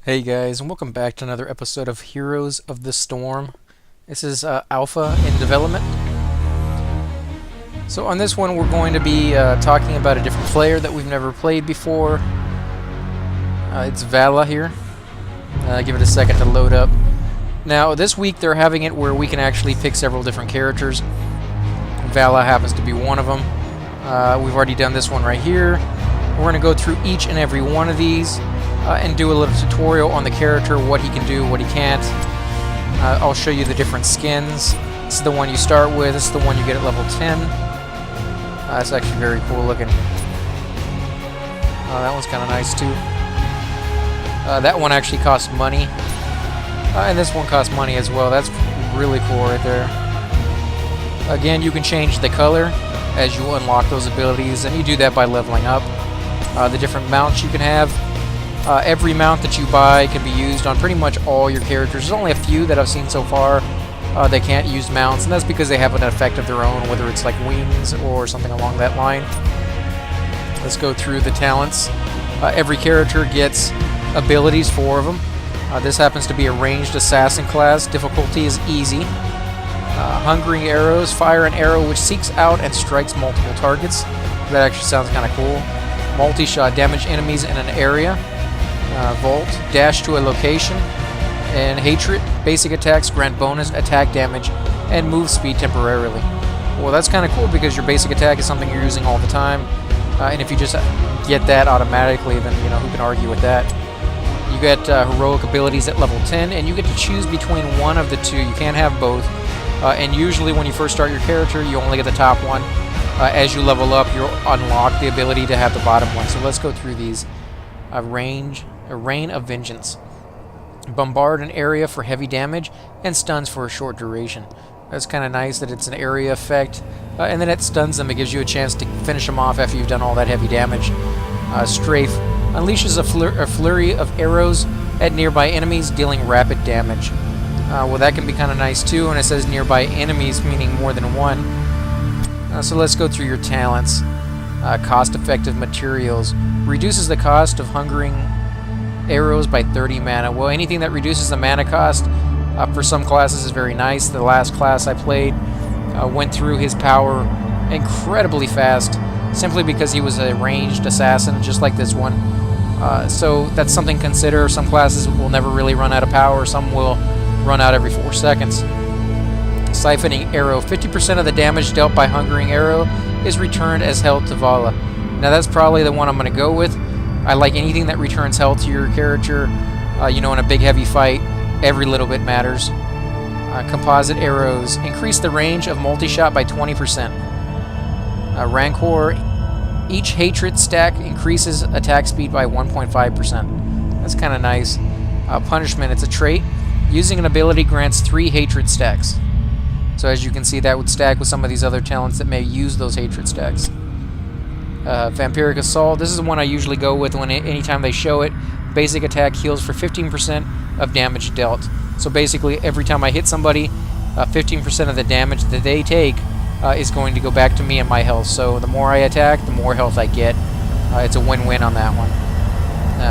Hey guys, and welcome back to another episode of Heroes of the Storm. This is Alpha in development. So on this one we're going to be talking about a different player that we've never played before. It's Valla here. Give it a second to load up. Now this week they're having it where we can actually pick several different characters. Valla happens to be one of them. We've already done this one right here. We're going to go through each and every one of these. And do a little tutorial on the character, what he can do, what he can't. I'll show you the different skins. This is the one you start with. This is the one you get at level 10. It's actually very cool looking. That one's kind of nice too. That one actually costs money. And this one costs money as well. That's really cool right there. Again, you can change the color as you unlock those abilities, and you do that by leveling up. The different mounts you can have. Every mount that you buy can be used on pretty much all your characters. There's only a few that I've seen so far that can't use mounts, and that's because they have an effect of their own, whether it's like wings or something along that line. Let's go through the talents. Every character gets abilities, 4 of them. This happens to be a ranged assassin class. Difficulty is easy. Hungering arrows, fire an arrow which seeks out and strikes multiple targets. That actually sounds kind of cool. Multi-shot, damage enemies in an area. Vault, dash to a location, and Hatred, basic attacks grant bonus attack damage and move speed temporarily. Well, that's kind of cool because your basic attack is something you're using all the time, and if you just get that automatically, then you know who can argue with that. You get heroic abilities at level 10, and you get to choose between one of the two. You can't have both, and usually when you first start your character, you only get the top one. As you level up, you'll unlock the ability to have the bottom one. So let's go through these. A Rain of Vengeance. Bombard an area for heavy damage and stuns for a short duration. That's kind of nice that it's an area effect, and then it stuns them. It gives you a chance to finish them off after you've done all that heavy damage. Strafe unleashes a flurry of arrows at nearby enemies, dealing rapid damage. Well, that can be kind of nice too, and it says nearby enemies, meaning more than one. So let's go through your talents. Cost-effective materials. Reduces the cost of hungering arrows by 30 mana. Well, anything that reduces the mana cost for some classes is very nice. The last class I played went through his power incredibly fast, simply because he was a ranged assassin, just like this one. So that's something to consider. Some classes will never really run out of power. Some will run out every 4 seconds. Siphoning arrow. 50% of the damage dealt by hungering arrow is returned as health to Valla. Now that's probably the one I'm going to go with. I like anything that returns health to your character. You know, in a big heavy fight, every little bit matters. Composite arrows. Increase the range of multi-shot by 20%. Rancor. Each hatred stack increases attack speed by 1.5%. That's kind of nice. Punishment. It's a trait. Using an ability grants 3 hatred stacks. So as you can see, that would stack with some of these other talents that may use those hatred stacks. Vampiric Assault. This is the one I usually go with anytime they show it. Basic attack heals for 15% of damage dealt. So basically, every time I hit somebody, 15% of the damage that they take is going to go back to me and my health. So the more I attack, the more health I get. It's a win-win on that one.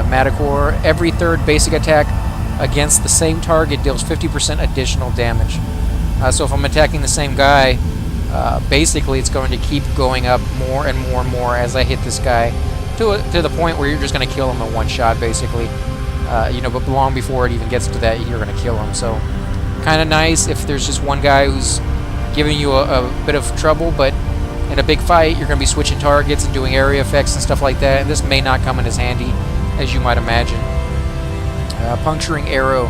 Matacore. Every third basic attack against the same target deals 50% additional damage. So if I'm attacking the same guy, basically it's going to keep going up more and more and more as I hit this guy to the point where you're just going to kill him in one shot, basically. You know, but long before it even gets to that, you're going to kill him. So kind of nice if there's just one guy who's giving you a bit of trouble, but in a big fight, you're going to be switching targets and doing area effects and stuff like that, and this may not come in as handy as you might imagine. Puncturing arrow.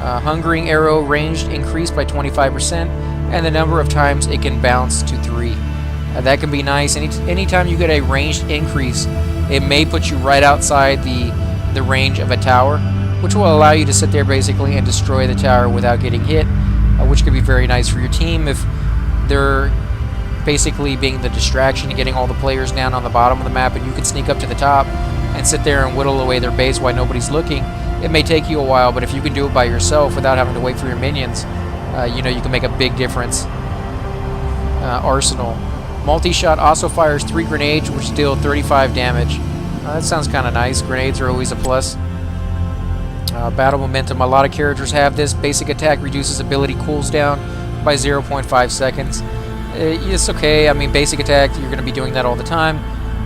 Hungering arrow ranged increased by 25%, and the number of times it can bounce to 3. That can be nice. Anytime you get a ranged increase, it may put you right outside the range of a tower, which will allow you to sit there basically and destroy the tower without getting hit, which could be very nice for your team if they're basically being the distraction and getting all the players down on the bottom of the map, and you can sneak up to the top and sit there and whittle away their base while nobody's looking. It may take you a while, but if you can do it by yourself without having to wait for your minions, you know, you can make a big difference. Arsenal. Multi-shot also fires 3 grenades, which deal 35 damage. That sounds kind of nice. Grenades are always a plus. Battle momentum. A lot of characters have this. Basic attack reduces ability cools down by 0.5 seconds. It's okay. I mean, basic attack, you're going to be doing that all the time.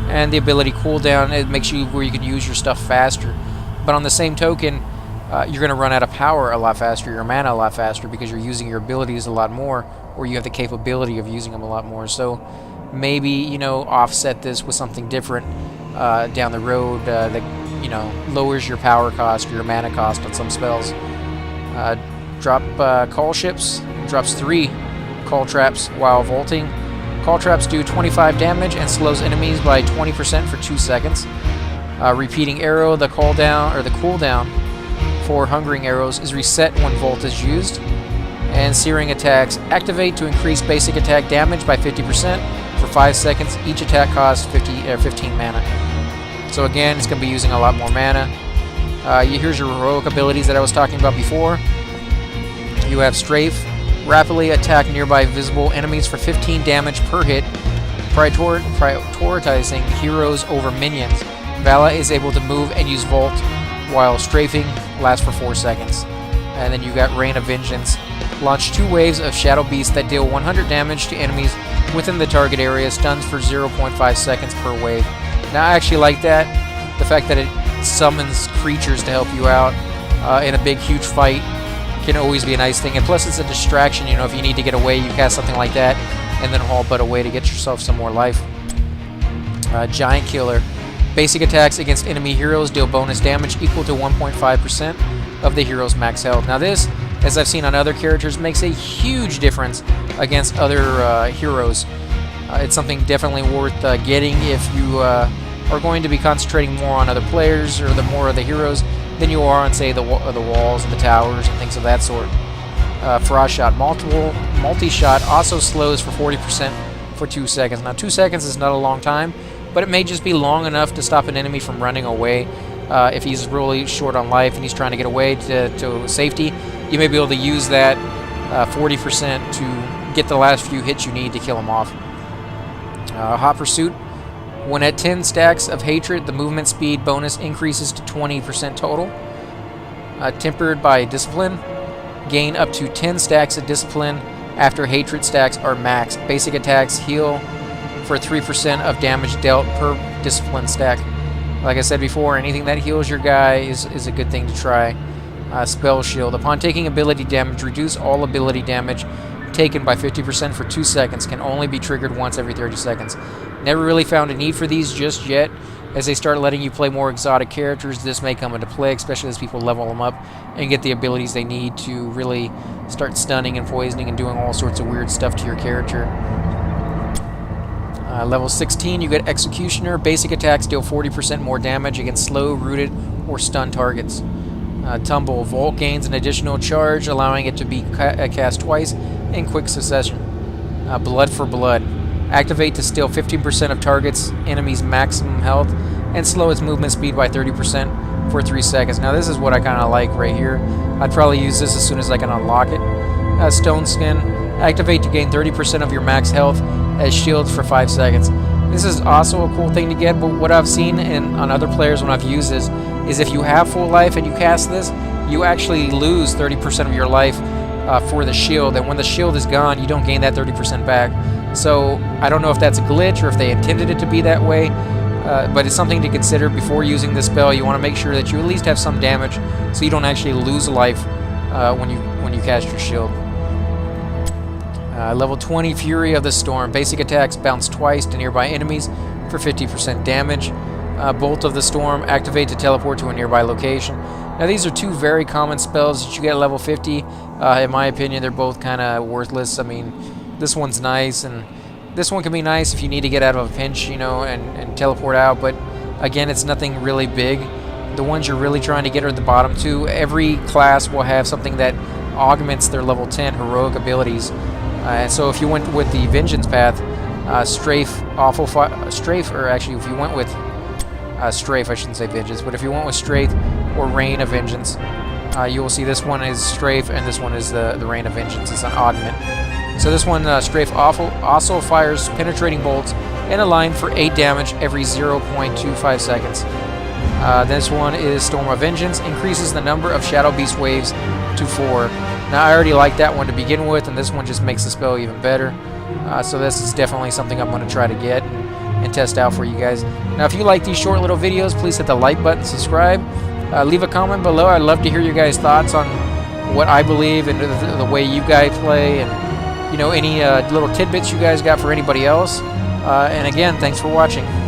And the ability cooldown, it makes you where you can use your stuff faster. But on the same token, you're going to run out of power a lot faster, your mana a lot faster, because you're using your abilities a lot more, or you have the capability of using them a lot more. So maybe, you know, offset this with something different down the road that, you know, lowers your power cost or your mana cost on some spells. Drop call ships. Drops 3 call traps while vaulting. Call traps do 25 damage and slows enemies by 20% for 2 seconds. Repeating arrow, the cooldown for hungering arrows is reset when Volt is used. And searing attacks activate to increase basic attack damage by 50% for 5 seconds. Each attack costs 15 mana. So again, it's going to be using a lot more mana. Here's your heroic abilities that I was talking about before. You have Strafe. Rapidly attack nearby visible enemies for 15 damage per hit, prioritizing heroes over minions. Valla is able to move and use Volt, while strafing lasts for 4 seconds. And then you got Rain of Vengeance. Launch 2 waves of Shadow Beasts that deal 100 damage to enemies within the target area, stuns for 0.5 seconds per wave. Now, I actually like that. The fact that it summons creatures to help you out in a big, huge fight can always be a nice thing. And plus, it's a distraction. You know, if you need to get away, you cast something like that, and then haul butt away to get yourself some more life. Giant Killer. Basic attacks against enemy heroes deal bonus damage equal to 1.5% of the hero's max health. Now this, as I've seen on other characters, makes a huge difference against other heroes. It's something definitely worth getting if you are going to be concentrating more on other players or the more of the heroes than you are on, say, the walls and the towers and things of that sort. Frost Shot. Multi-shot also slows for 40% for 2 seconds. Now 2 seconds is not a long time, but it may just be long enough to stop an enemy from running away. If he's really short on life and he's trying to get away to safety, you may be able to use that 40% to get the last few hits you need to kill him off. Hot Pursuit. When at 10 stacks of Hatred, the movement speed bonus increases to 20% total. Tempered by Discipline. Gain up to 10 stacks of Discipline after Hatred stacks are maxed. Basic attacks heal for 3% of damage dealt per Discipline stack. Like I said before, anything that heals your guy is a good thing to try. Spell Shield. Upon taking ability damage, reduce all ability damage taken by 50% for 2 seconds. Can only be triggered once every 30 seconds. Never really found a need for these just yet. As they start letting you play more exotic characters, this may come into play, especially as people level them up and get the abilities they need to really start stunning and poisoning and doing all sorts of weird stuff to your character. Level 16, you get Executioner. Basic attacks deal 40% more damage against slow, rooted, or stunned targets. Tumble. Volt gains an additional charge, allowing it to be cast twice in quick succession. Blood for Blood. Activate to steal 15% of target's enemy's maximum health and slow its movement speed by 30% for 3 seconds. Now this is what I kind of like right here. I'd probably use this as soon as I can unlock it. Stone Skin. Activate to gain 30% of your max health as shields for 5 seconds. This is also a cool thing to get, but what I've seen on other players when I've used this is if you have full life and you cast this, you actually lose 30% of your life for the shield, and when the shield is gone, you don't gain that 30% back. So I don't know if that's a glitch or if they intended it to be that way, but it's something to consider before using this spell. You want to make sure that you at least have some damage so you don't actually lose life when you cast your shield. Level 20, Fury of the Storm. Basic attacks bounce twice to nearby enemies for 50% damage. Bolt of the Storm. Activate to teleport to a nearby location. Now these are 2 very common spells that you get at level 50. In my opinion, they're both kind of worthless. I mean, this one's nice, and this one can be nice if you need to get out of a pinch, you know, and teleport out. But again, it's nothing really big. The ones you're really trying to get are the bottom 2. Every class will have something that augments their level 10 heroic abilities. And so if you went with the Vengeance path, Strafe, or actually if you went with Strafe, I shouldn't say Vengeance, but if you went with Strafe or Rain of Vengeance, you will see this one is Strafe and this one is the Rain of Vengeance. It's an augment. So this one, Strafe also fires penetrating bolts in a line for 8 damage every 0.25 seconds. This one is Storm of Vengeance, increases the number of Shadow Beast waves to 4. Now, I already like that one to begin with, and this one just makes the spell even better. So this is definitely something I'm going to try to get and test out for you guys. Now, if you like these short little videos, please hit the like button, subscribe, leave a comment below. I'd love to hear your guys' thoughts on what I believe and the way you guys play, and any little tidbits you guys got for anybody else. And again, thanks for watching.